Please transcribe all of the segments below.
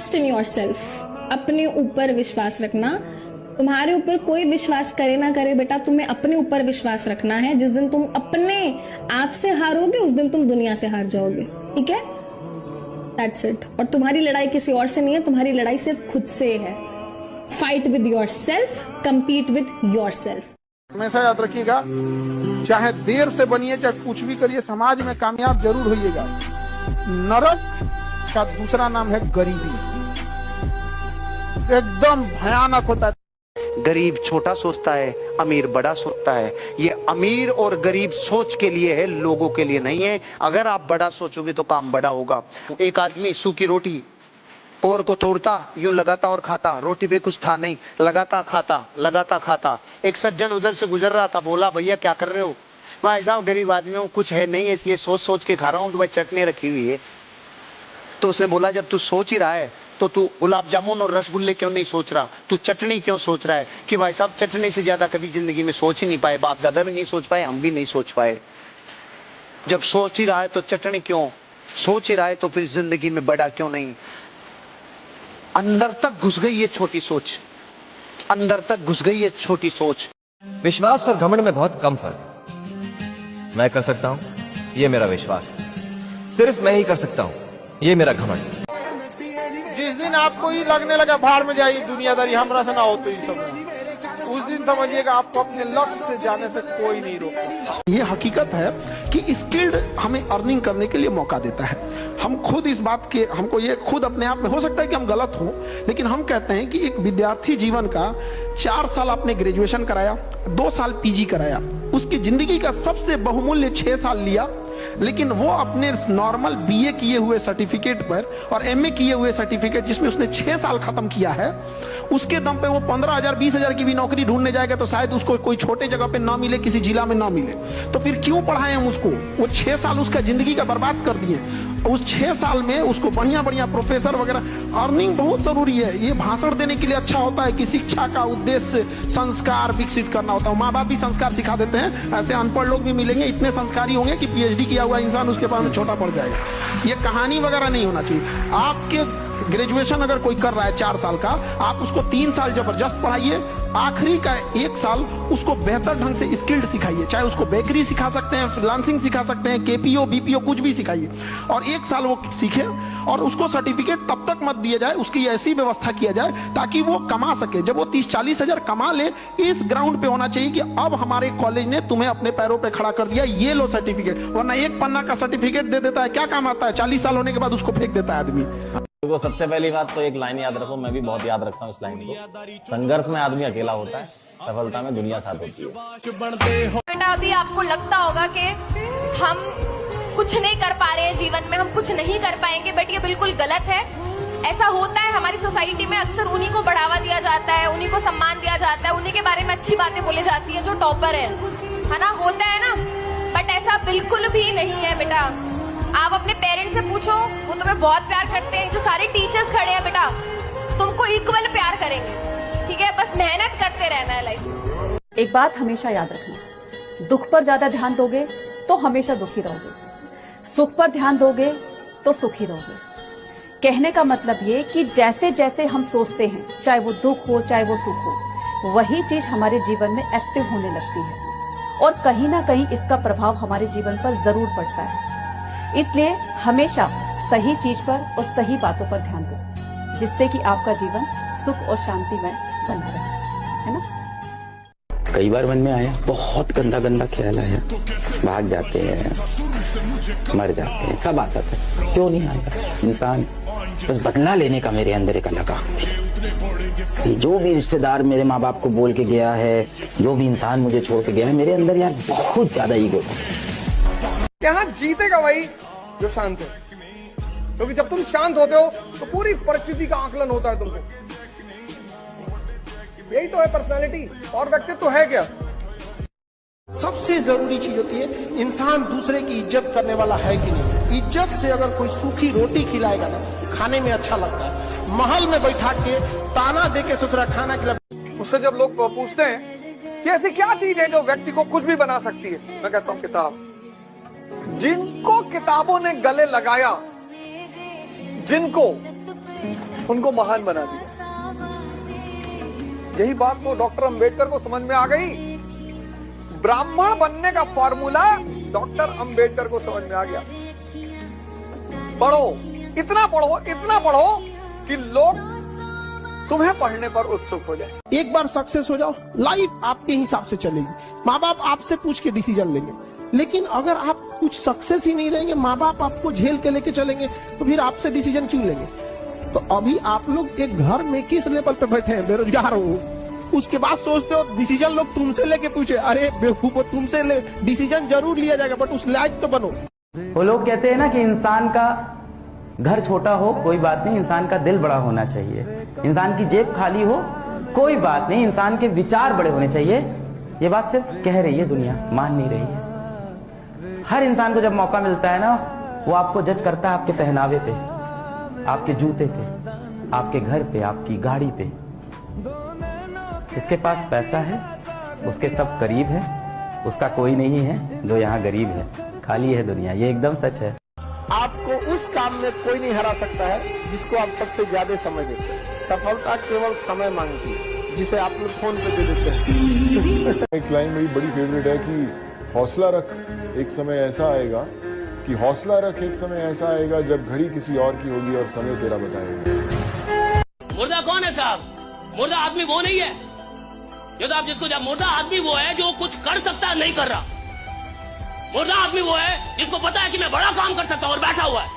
Trust in your self, अपने ऊपर विश्वास रखना। तुम्हारे ऊपर कोई विश्वास करे ना करे बेटा, तुम्हें अपने ऊपर विश्वास रखना है। जिस दिन तुम अपने आप से हारोगे उस दिन तुम दुनिया से हार जाओगे, ठीक है? That's it. और तुम्हारी लड़ाई किसी और से नहीं है, तुम्हारी लड़ाई सिर्फ खुद से है। Fight with your self, compete with your self. हमेशा याद रखिएगा, चाहे देर से बनिए चाहे कुछ भी करिए, समाज में कामयाब जरूर होइएगा। नरक का दूसरा नाम है गरीबी, एकदम भयानक होता है। गरीब छोटा सोचता है, अमीर बड़ा सोचता है। ये अमीर और गरीब सोच के लिए है, लोगों के लिए नहीं है। अगर आप बड़ा सोचोगे तो काम बड़ा होगा। एक आदमी सूखी रोटी और को तोड़ता, यूं लगाता और खाता, रोटी पे कुछ था नहीं, लगाता खाता। एक सज्जन उधर से गुजर रहा था, बोला भैया क्या कर रहे हो? भाई साहब गरीब आदमी हूँ, कुछ है नहीं है इसलिए सोच सोच के खा रहा हूँ। तो भाई चटनी रखी हुई है। तो उसने बोला जब तू सोच ही रहा है तो तू गुलाब जामुन और रसगुल्ले क्यों नहीं सोच रहा, तू चटनी क्यों सोच रहा है? कि भाई साहब चटनी से ज्यादा कभी जिंदगी में सोच ही नहीं पाए, बाप दादा भी नहीं सोच पाए, हम भी नहीं सोच पाए। जब सोच ही रहा है तो चटनी क्यों, सोच ही रहा है तो फिर जिंदगी में बड़ा क्यों नहीं? अंदर तक घुस गई ये छोटी सोच, अंदर तक घुस गई ये छोटी सोच। विश्वास और घमंड में बहुत कम फर्क है। मैं कर सकता हूं, ये मेरा विश्वास है। सिर्फ मैं ही कर सकता हूं, ये मेरा घमंड। जिस दिन आपको ही लगने लगा भाड़ में जाइए दुनियादारी हमरा से ना हो तो सब, उस दिन समझिएगा आपको अपने लक्ष्य से जाने से कोई नहीं रोकता। ये हकीकत है कि स्किल्ड हमें अर्निंग करने के लिए मौका देता है। हम खुद इस बात के, हमको ये खुद अपने आप में हो सकता है कि हम गलत हों, लेकिन हम कहते हैं कि एक विद्यार्थी जीवन का 4 साल आपने ग्रेजुएशन कराया, 2 साल पीजी कराया, उसकी जिंदगी का सबसे बहुमूल्य 6 साल लिया, लेकिन वो अपने नॉर्मल बीए किए हुए सर्टिफिकेट पर और एमए किए हुए सर्टिफिकेट जिसमें उसने 6 साल खत्म किया है, उसके दम पे वो 15,000 20,000 की भी नौकरी ढूंढने जाएगा तो शायद उसको कोई छोटे जगह पे ना मिले, किसी जिला में ना मिले। तो फिर क्यों पढ़ाएं हम उसको? वो 6 साल उसका जिंदगी का बर्बाद कर दिए। उस 6 साल में उसको बढ़िया बढ़िया प्रोफेसर वगैरह, अर्निंग बहुत जरूरी है। ये भाषण देने के लिए अच्छा होता है कि शिक्षा का उद्देश्य संस्कार विकसित करना होता है। माँ बाप भी संस्कार सिखा देते हैं, ऐसे अनपढ़ लोग भी मिलेंगे, इतने संस्कारी होंगे कि पीएचडी किया हुआ इंसान उसके पास में छोटा पड़ जाएगा। ये कहानी वगैरह नहीं होना चाहिए। आपके ग्रेजुएशन अगर कोई कर रहा है 4 साल का, आप उसको 3 साल जबरदस्त पढ़ाइए, आखिरी का 1 साल उसको बेहतर ढंग से स्किल्ड सिखाइए। चाहे उसको बेकरी सिखा सकते हैं, फ्रीलांसिंग सिखा सकते हैं, केपीओ बीपीओ कुछ भी सिखाइए, और 1 साल वो सीखे और उसको सर्टिफिकेट तब तक मत दिया जाए, उसकी ऐसी व्यवस्था किया जाए ताकि वो कमा सके। जब वो 30-40 हजार कमा ले, इस ग्राउंड पे होना चाहिए कि अब हमारे कॉलेज ने तुम्हें अपने पैरों पे खड़ा कर दिया, ये लो सर्टिफिकेट। वरना एक पन्ना का सर्टिफिकेट दे देता है, क्या काम आता है? 40 साल होने के बाद उसको फेंक देता है आदमी। तो सबसे पहली बात तो एक लाइन याद रखो, मैं भी बहुत याद रखता हूँ इस लाइन को, संघर्ष में आदमी अकेला होता है, सफलता में दुनिया साथ होती है। बेटा अभी आपको लगता होगा कि हम कुछ नहीं कर पा रहे हैं जीवन में, हम कुछ नहीं कर पाएंगे, बट ये बिल्कुल गलत है। ऐसा होता है हमारी सोसाइटी में, अक्सर उन्हीं को बढ़ावा दिया जाता है, उन्हीं को सम्मान दिया जाता है, उन्हीं के बारे में अच्छी बातें बोली जाती है जो टॉपर है ना, होता है ना। बट ऐसा बिल्कुल भी नहीं है बेटा। आप अपने पेरेंट्स से पूछो, वो तुम्हें बहुत प्यार करते हैं। जो सारे टीचर्स खड़े हैं बेटा, तुमको इक्वल प्यार करेंगे, ठीक है? बस मेहनत करते रहना है लाइफ में। एक बात हमेशा याद रखना, दुख पर ज्यादा ध्यान दोगे तो हमेशा दुखी रहोगे, सुख पर ध्यान दोगे तो सुखी रहोगे। कहने का मतलब ये कि जैसे जैसे हम सोचते हैं, चाहे वो दुख हो चाहे वो सुख हो, वही चीज हमारे जीवन में एक्टिव होने लगती है और कहीं ना कहीं इसका प्रभाव हमारे जीवन पर जरूर पड़ता है। इसलिए हमेशा सही चीज पर और सही बातों पर ध्यान दो, जिससे कि आपका जीवन सुख और शांति में बना रहे, है ना? कई बार मन में आया, बहुत गंदा गंदा ख्याल आया, भाग जाते हैं, मर जाते हैं, सब आता था। क्यों नहीं आता? इंसान बस बदला लेने का मेरे अंदर एक अलग आग थी। जो भी रिश्तेदार मेरे माँ बाप को बोल के गया है, जो भी इंसान मुझे छोड़ के गया है, मेरे अंदर यार बहुत ज्यादा ईगो था। यहाँ जीतेगा वही जो शांत है, क्योंकि जब तुम शांत होते हो तो पूरी परिस्थिति का आकलन होता है तुमको। यही तो है पर्सनालिटी, और व्यक्तित्व तो है क्या? सबसे जरूरी चीज होती है, इंसान दूसरे की इज्जत करने वाला है कि नहीं। इज्जत से अगर कोई सूखी रोटी खिलाएगा ना, खाने में अच्छा लगता है। महल में बैठा के ताना दे के सुथरा खाना खिला, उससे जब लोग पूछते हैं कि ऐसी क्या चीज है जो व्यक्ति को कुछ भी बना सकती है, मैं कहता हूँ किताब। जिनको किताबों ने गले लगाया, जिनको उनको महान बना दिया। यही बात तो डॉक्टर अंबेडकर को समझ में आ गई। ब्राह्मण बनने का फॉर्मूला डॉक्टर अंबेडकर को समझ में आ गया। पढ़ो, इतना पढ़ो कि लोग तुम्हें पढ़ने पर उत्सुक हो जाए। एक बार सक्सेस हो जाओ, लाइफ आपके हिसाब से चलेगी। माँ बाप आपसे पूछ के डिसीजन लेंगे, लेकिन अगर आप कुछ सक्सेस ही नहीं रहेंगे, माँ बाप आपको झेल के लेके चलेंगे, तो फिर आपसे डिसीजन क्यों लेंगे? तो अभी आप लोग एक घर में किस लेवल पे बैठे हैं, बेरोजगार हो, उसके बाद सोचते हो डिसीजन लोग तुमसे लेके पूछे। अरे बेवकूफो, तुमसे ले डिसीजन जरूर लिया जाएगा, बट उस लायक तो बनो। वो लोग कहते हैं ना कि इंसान का घर छोटा हो कोई बात नहीं, इंसान का दिल बड़ा होना चाहिए। इंसान की जेब खाली हो कोई बात नहीं, इंसान के विचार बड़े होने चाहिए। ये बात सिर्फ कह रही है दुनिया, मान नहीं रही है। हर इंसान को जब मौका मिलता है ना, वो आपको जज करता है आपके पहनावे पे, आपके जूते पे, आपके घर पे, आपकी गाड़ी पे। जिसके पास पैसा है उसके सब करीब है, उसका कोई नहीं है जो यहाँ गरीब है। खाली है दुनिया, ये एकदम सच है। आपको उस काम में कोई नहीं हरा सकता है जिसको आप सबसे ज्यादा समय देते हैं। सफलता केवल समय मांगती है, जिसे आप लोग फोन पे दे देते हैं। एक लाइन मेरी बड़ी फेवरेट है कि हौसला रख, एक समय ऐसा आएगा कि हौसला रख, एक समय ऐसा आएगा जब घड़ी किसी और की होगी और समय तेरा बताएगा। मुर्दा कौन है साहब? मुर्दा आदमी वो नहीं है। ये तो आप जिसको जब मुर्दा आदमी वो है जो कुछ कर सकता है नहीं कर रहा। मुर्दा आदमी वो है जिसको पता है कि मैं बड़ा काम कर सकता हूं और बैठा हुआ है।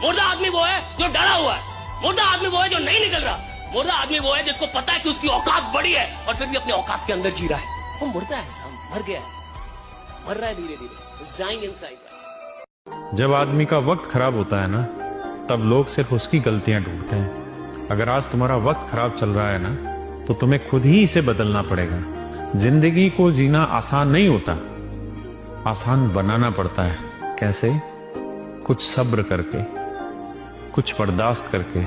मुर्दा आदमी वो है जो डरा हुआ है। मुर्दा आदमी वो है जो नहीं निकल रहा। मुर्दा आदमी वो है जिसको पता है कि उसकी औकात बड़ी है और फिर भी अपनी औकात के अंदर जी रहा है। वो मुर्दा है साहब, मर गया है, मर रहा है धीरे धीरे, डाइंग इनसाइड। जब आदमी का वक्त खराब होता है ना, तब लोग सिर्फ उसकी गलतियां ढूंढते हैं। अगर आज तुम्हारा वक्त खराब चल रहा है ना, तो तुम्हें खुद ही इसे बदलना पड़ेगा। जिंदगी को जीना आसान नहीं होता, आसान बनाना पड़ता है। कैसे? कुछ सब्र करके, कुछ बर्दाश्त करके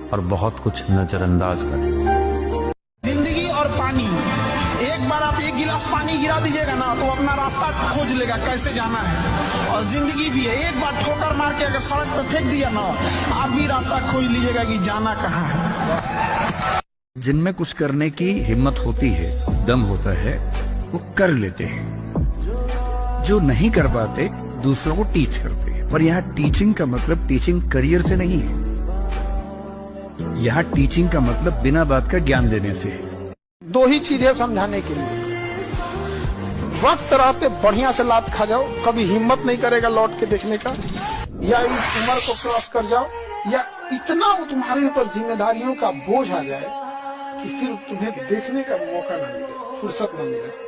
और बहुत कुछ नजरअंदाज करके। जिंदगी और पानी, एक बार आप एक गिलास पानी गिरा दीजिएगा ना तो अपना रास्ता खोज लेगा कैसे जाना है। और जिंदगी भी है, एक बार ठोकर मार के अगर सड़क पे फेंक दिया ना, आप भी रास्ता खोज लीजिएगा कि जाना कहाँ है। जिनमें कुछ करने की हिम्मत होती है, दम होता है, वो कर लेते हैं। जो नहीं कर पाते दूसरों को टीच करते हैं। पर यहाँ टीचिंग का मतलब टीचिंग करियर से नहीं है। यहाँ टीचिंग का मतलब बिना बात का ज्ञान देने से है। दो ही चीजें समझाने के लिए, वक्त रहते बढ़िया से लात खा जाओ, कभी हिम्मत नहीं करेगा लौट के देखने का, या इस उम्र को क्रॉस कर जाओ, या इतना तुम्हारे ऊपर जिम्मेदारियों का बोझ आ जाए कि फिर तुम्हें देखने का मौका न मिले, फुर्सत न मिले।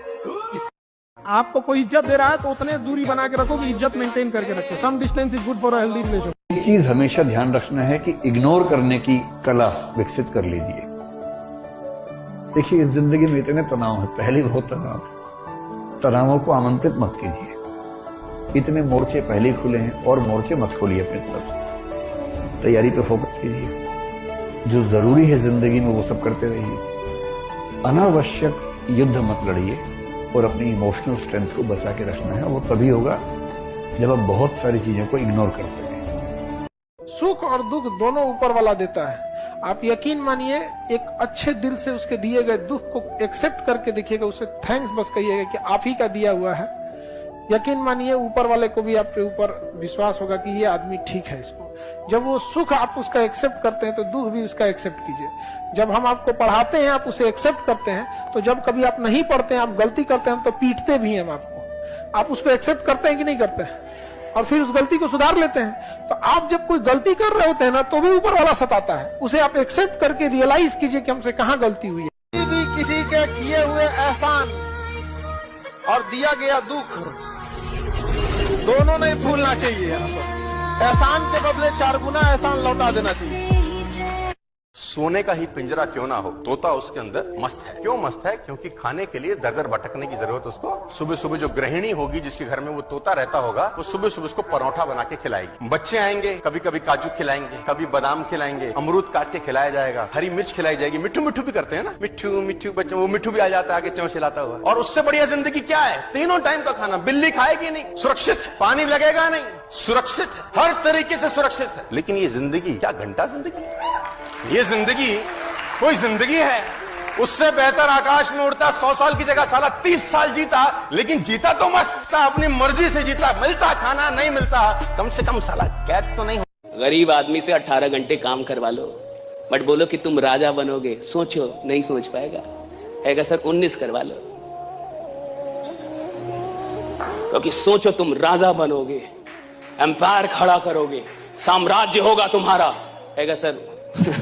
आपको कोई इज्जत दे रहा है तो उतने दूरी बना के रखो कि इज्जत मेंटेन करके रखो। Some distance is good for a healthy relation. एक चीज हमेशा ध्यान रखना है कि इग्नोर करने की कला विकसित कर लीजिए। देखिए, इस जिंदगी में इतने तनाव है, पहले बहुत तनाव, तनावों को आमंत्रित मत कीजिए। इतने मोर्चे पहले खुले हैं और मोर्चे मत खोलिए अपनी तरफ। तैयारी पे फोकस कीजिए। जो जरूरी है जिंदगी में वो सब करते रहिए। अनावश्यक युद्ध मत लड़िए और अपनी इमोशनल स्ट्रेंथ को बचा के रखना है। वो तभी होगा जब आप बहुत सारी चीजों को इग्नोर कर सकें। सुख और दुख दोनों ऊपर वाला देता है। आप यकीन मानिए, एक अच्छे दिल से उसके दिए गए दुख को एक्सेप्ट करके देखिएगा, उसे थैंक्स बस कहिएगा कि आप ही का दिया हुआ है। यकीन मानिए, ऊपर वाले को भी आपके ऊपर विश्वास होगा कि ये आदमी ठीक है। इसको जब वो सुख आप उसका एक्सेप्ट करते हैं तो दुख भी उसका एक्सेप्ट कीजिए। जब हम आपको पढ़ाते हैं आप उसे एक्सेप्ट करते हैं, तो जब कभी आप नहीं पढ़ते हैं, आप गलती करते हैं, हम तो पीटते भी हैं हम आपको। आप उसको एक्सेप्ट करते हैं कि नहीं करते हैं? और फिर उस गलती को सुधार लेते हैं। तो आप जब कोई गलती कर रहे होते हैं ना, तो भी ऊपर वाला सताता है। उसे आप एक्सेप्ट करके रियलाइज कीजिए कि हमसे कहाँ गलती हुई है। किसी के किए हुए एहसान और दिया गया दुख दोनों नहीं भूलना चाहिए। एहसान के बदले 4 गुना एहसान लौटा देना चाहिए। सोने का ही पिंजरा क्यों ना हो, तोता उसके अंदर मस्त है। क्यों मस्त है? क्योंकि खाने के लिए दर दर भटकने की जरूरत उसको। सुबह सुबह जो गृहिणी होगी जिसके घर में वो तोता रहता होगा, वो सुबह सुबह उसको परोठा बना के खिलाएगी। बच्चे आएंगे, कभी कभी काजू खिलाएंगे, कभी बादाम खिलाएंगे, अमरूद काट के खिलाया जाएगा, हरी मिर्च खिलाई जाएगी। मिट्ठू मिट्ठू भी करते हैं ना, मिट्ठू मिट्ठू बच्चे, वो मिट्ठू भी आ जाता है आगे चौं खिलाता हुआ। और उससे बढ़िया जिंदगी क्या है? तीनों टाइम का खाना। बिल्ली खाएगी नहीं, सुरक्षित है। पानी लगेगा नहीं, सुरक्षित है। हर तरीके से सुरक्षित है। लेकिन ये जिंदगी क्या घंटा जिंदगी। ये जिंदगी कोई जिंदगी है? उससे बेहतर आकाश में उड़ता 100 साल की जगह साला 30 साल जीता, लेकिन जीता तो मस्त था, अपनी मर्जी से जीता। मिलता खाना नहीं मिलता, कम से कम साला कैद तो नहीं। गरीब आदमी से 18 घंटे काम करवा लो, बट बोलो कि तुम राजा बनोगे, सोचो, नहीं सोच पाएगा। कहेगा सर 19 करवा लो, क्योंकि सोचो तुम राजा बनोगे, एम्पायर खड़ा करोगे, साम्राज्य होगा तुम्हारा। कहेगा सर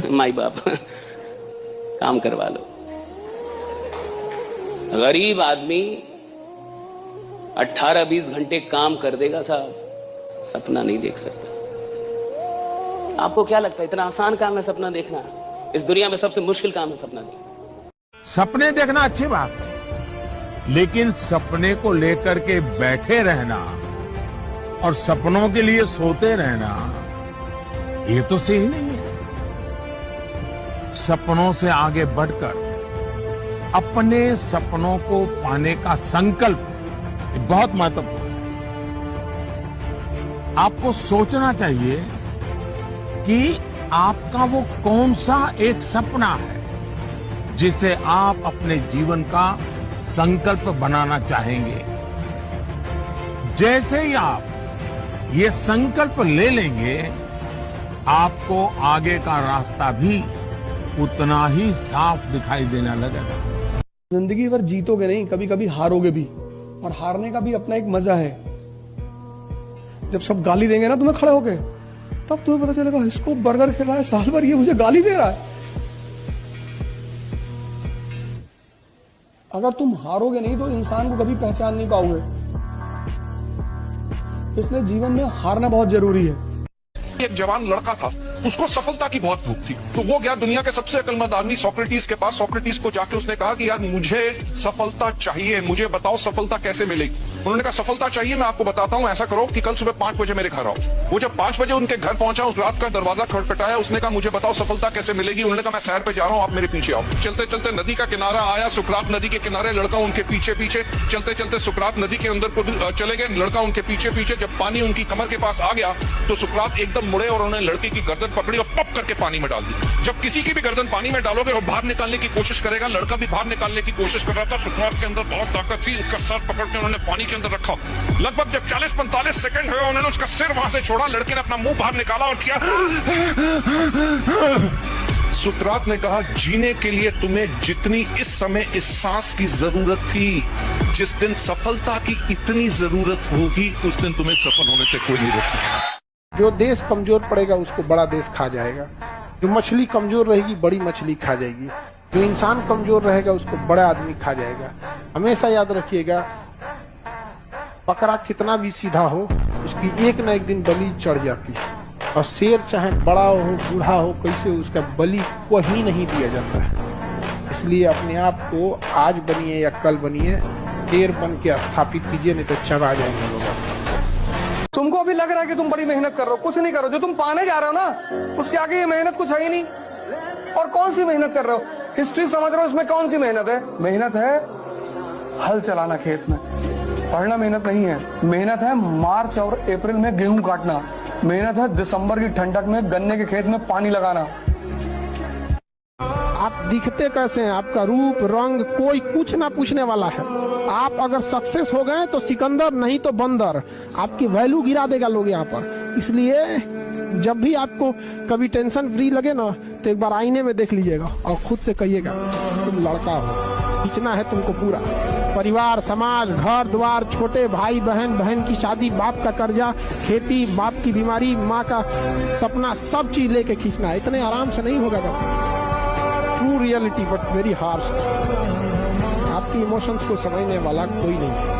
माई बाप काम करवा लो। गरीब आदमी 18-20 घंटे काम कर देगा साहब, सपना नहीं देख सकता। आपको क्या लगता है इतना आसान काम है सपना देखना? इस दुनिया में सबसे मुश्किल काम है सपना देखना। सपने देखना अच्छी बात है, लेकिन सपने को लेकर के बैठे रहना और सपनों के लिए सोते रहना, ये तो सही नहीं है। सपनों से आगे बढ़कर अपने सपनों को पाने का संकल्प बहुत महत्वपूर्ण है। आपको सोचना चाहिए कि आपका वो कौन सा एक सपना है जिसे आप अपने जीवन का संकल्प बनाना चाहेंगे। जैसे ही आप ये संकल्प ले लेंगे, आपको आगे का रास्ता भी उतना ही साफ दिखाई देने लगेगा। जिंदगी भर जीतोगे नहीं, कभी कभी हारोगे भी, और हारने का भी अपना एक मजा है। जब सब गाली देंगे ना तुम्हें खड़े होके, तब तुम्हें पता चलेगा इसको बर्गर खिला है साल भर, ये मुझे गाली दे रहा है। अगर तुम हारोगे नहीं तो इंसान को कभी पहचान नहीं पाओगे। इसलिए जीवन में हारना बहुत जरूरी है। एक जवान लड़का था, उसको सफलता की बहुत भूख थी, तो वो गया दुनिया के सबसे अक्लमंद आदमी सोक्रेटिस के पास। सोक्रेटिस को जाके उसने कहा कि यार मुझे सफलता चाहिए, मुझे बताओ सफलता कैसे मिलेगी। उन्होंने कहा सफलता चाहिए, मैं आपको बताता हूँ, ऐसा करो कि कल सुबह 5 बजे मेरे घर आओ। वो जब 5 बजे उनके घर पहुंचा, उस रात का दरवाजा खटखटाया, उसने कहा मुझे बताओ सफलता कैसे मिलेगी। उन्होंने कहा मैं सैर पे जा रहा हूँ, आप मेरे पीछे आओ। चलते चलते नदी का किनारा आया, सुकरात नदी के किनारे, लड़का उनके पीछे पीछे चलते चलते सुकरात नदी के अंदर चले गए, लड़का उनके पीछे पीछे। जब पानी उनकी कमर के पास आ गया तो सुकरात एकदम मुड़े और उन्होंने लड़के की गर्दन पकड़ी और पप करके पानी में डाल दी। जब किसी की भी गर्दन पानी में डालोगे और बाहर निकालने की कोशिश करेगा, लड़का भी बाहर निकालने की कोशिश कर रहा था। सुकरात के अंदर बहुत ताकत थी, उसका सर पकड़ के उन्होंने पानी के अंदर रखा। लगभग जब 40-45 सेकंड हुए, उन्होंने उसका सिर वहां से छोड़ा, लड़के ने अपना मुंह बाहर निकाला और किया। सुकरात ने कहा जीने के लिए तुम्हें जितनी इस समय इस सांस की जरूरत थी, जिस दिन सफलता की इतनी जरूरत होगी, उस दिन तुम्हें सफल होने से कोई नहीं रोकेगा। जो देश कमजोर पड़ेगा उसको बड़ा देश खा जाएगा, जो मछली कमजोर रहेगी बड़ी मछली खा जाएगी, जो इंसान कमजोर रहेगा उसको बड़ा आदमी खा जाएगा। हमेशा याद रखिएगा, बकरा कितना भी सीधा हो, उसकी एक न एक दिन बलि चढ़ जाती है। और शेर चाहे बड़ा हो बूढ़ा हो, कैसे उसका बलि को ही नहीं दिया जाता है। इसलिए अपने आप को आज बनिए या कल बनिए, शेर बन के स्थापित कीजिए, नहीं तो चबा जाएंगे लोग। तुमको अभी लग रहा है कि तुम बड़ी मेहनत कर रहे हो, कुछ नहीं कर रहे हो। जो तुम पाने जा रहे हो ना, उसके आगे ये मेहनत कुछ है ही नहीं। और कौन सी मेहनत कर रहे हो? हिस्ट्री समझ रहे हो, इसमें कौन सी मेहनत है? मेहनत है हल चलाना खेत में, पढ़ना मेहनत नहीं है। मेहनत है मार्च और अप्रैल में गेहूं काटना, मेहनत है दिसंबर की ठंडक में गन्ने के खेत में पानी लगाना। आप दिखते कैसे हैं, आपका रूप रंग कोई कुछ ना पूछने वाला है। आप अगर सक्सेस हो गए तो सिकंदर, नहीं तो बंदर। आपकी वैल्यू गिरा देगा लोग यहाँ पर। इसलिए जब भी आपको कभी टेंशन फ्री लगे ना, तो एक बार आईने में देख लीजिएगा और खुद से कहिएगा तुम लड़का हो, खींचना है तुमको पूरा। परिवार, समाज, घर द्वार, छोटे भाई बहन, बहन की शादी, बाप का कर्जा, खेती, बाप की बीमारी, माँ का सपना, सब चीज लेके खींचना है। इतने आराम से नहीं होगा। True reality but very harsh. आपकी इमोशंस को समझने वाला कोई नहीं।